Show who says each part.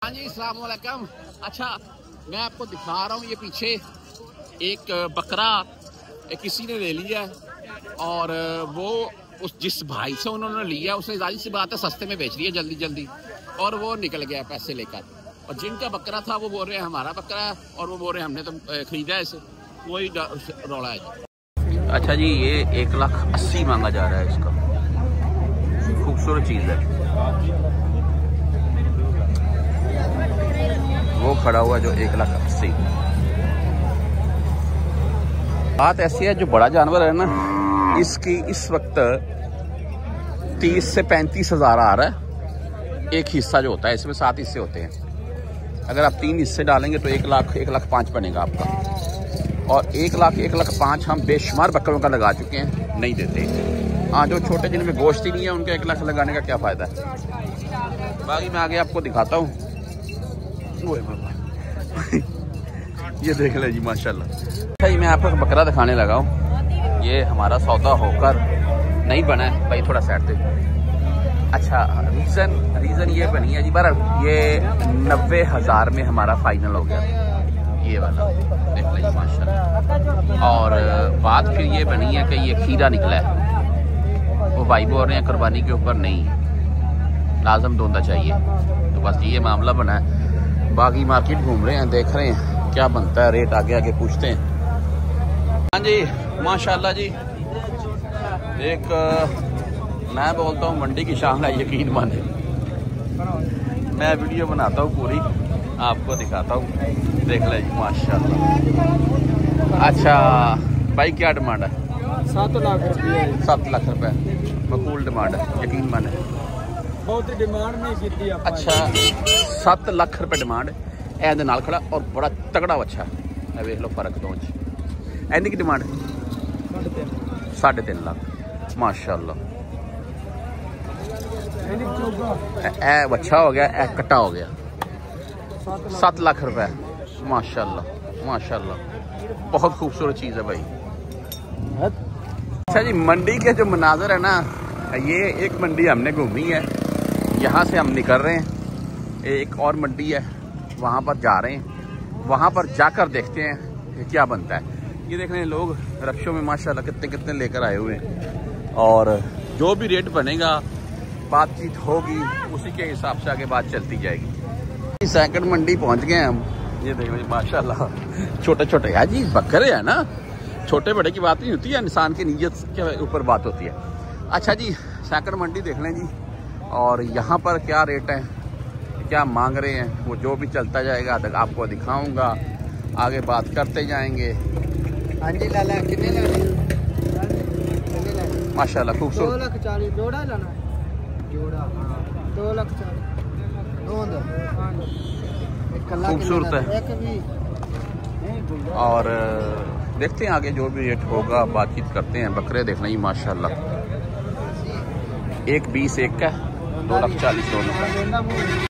Speaker 1: हाँ जी, अस्सलाम वालेकुम। अच्छा, मैं आपको दिखा रहा हूँ, ये पीछे एक बकरा किसी ने ले लिया है और वो जिस भाई से उन्होंने लिया उसने जाहिर सी बात है सस्ते में बेच दिया जल्दी जल्दी, और वो निकल गया पैसे लेकर। और जिनका बकरा था वो बोल रहे हैं हमारा बकरा है, और वो बोल रहे हैं हमने तो खरीदा है इसे, वही रौला है। अच्छा जी, ये 1,80,000 मांगा जा रहा है इसका। खूबसूरत चीज़ है। वो खड़ा हुआ जो 1,80,000। बात ऐसी है, जो बड़ा जानवर है ना, इसकी इस वक्त 30 से 35 हज़ार आ रहा है एक हिस्सा जो होता है। इसमें 7 हिस्से होते हैं। अगर आप 3 हिस्से डालेंगे तो 1,05,000 बनेगा आपका। और 1,05,000 हम बेशुमार बकरों का लगा चुके हैं, नहीं देते। हाँ, जो छोटे जिनमें गोश्त ही नहीं है उनके 1 लाख लगाने का क्या फ़ायदा है। बाकी मैं आगे आपको दिखाता हूँ। ये देख ले जी, माशाल्लाह। अच्छा जी, मैं आपको बकरा दिखाने लगा हूँ। ये हमारा सौदा होकर नहीं बना है भाई, थोड़ा साइड पे। अच्छा, रीज़न ये बनी है जी, पर ये 90,000 में हमारा फाइनल हो गया, ये वाला देख लीजिए माशाल्लाह। और बात फिर ये बनी है कि ये खीरा निकला है, वो भाई बोल रहे हैं कुर्बानी के ऊपर नहीं, लाजम दोंदा चाहिए। तो बस ये मामला बना है। बाकी मार्केट घूम रहे हैं, देख रहे हैं क्या बनता है, रेट आगे आगे पूछते हैं। हाँ जी, माशाल्लाह जी। एक मैं बोलता हूँ मंडी की शान है, यकीन माने। मैं वीडियो बनाता हूँ पूरी, आपको दिखाता हूँ, देख ले जी माशाल्लाह। अच्छा भाई, क्या डिमांड है?
Speaker 2: 7 लाख रुपये।
Speaker 1: 7 लाख रुपए मकबूल डिमांड है, यकीन माने।
Speaker 2: बहुत डिमांड नहीं की।
Speaker 1: अच्छा, 7 लाख रुपए डिमांड ए दे नाल खड़ा, और बड़ा तगड़ा बच्चा है। वेख लो फर्क दो च। एनी की डिमांड 3.5 लाख माशाल्लाह। ए बच्चा हो गया, ए कट्टा हो गया। 7 लाख रुपए माशाल्लाह माशाल्लाह। बहुत खूबसूरत चीज़ है भाई। अच्छा जी, मंडी के जो मनाजर है ना, ये एक मंडी हमने घूमी है, यहाँ से हम निकल रहे हैं। एक और मंडी है, वहाँ पर जा रहे हैं। वहाँ पर जाकर देखते हैं कि क्या बनता है। ये देख रहे हैं लोग रक्षों में माशाल्लाह कितने कितने लेकर आए हुए हैं, और जो भी रेट बनेगा बातचीत होगी, उसी के हिसाब से आगे बात चलती जाएगी। सेकंड मंडी पहुँच गए हम। ये देख रहे माशाल्लाह, छोटे छोटे है जी, बकरे है ना, छोटे बड़े की बात नहीं होती है, इंसान की नीयत के ऊपर बात होती है। अच्छा जी, सेकंड मंडी देख लें जी, और यहाँ पर क्या रेट है, क्या मांग रहे हैं, वो जो भी चलता जाएगा आपको दिखाऊंगा, आगे बात करते जाएंगे।
Speaker 2: हाँ जी, लाला कितने लाने?
Speaker 1: माशाल्लाह खूबसूरत।
Speaker 2: 2,40,000 जोड़ा लाना है? जोड़ा 2,40,000
Speaker 1: खूबसूरत है। और देखते हैं आगे जो भी रेट होगा, बातचीत करते हैं। बकरे देखना ही माशाल्लाह, 1,20,1 का 2,40,000 दोनों का।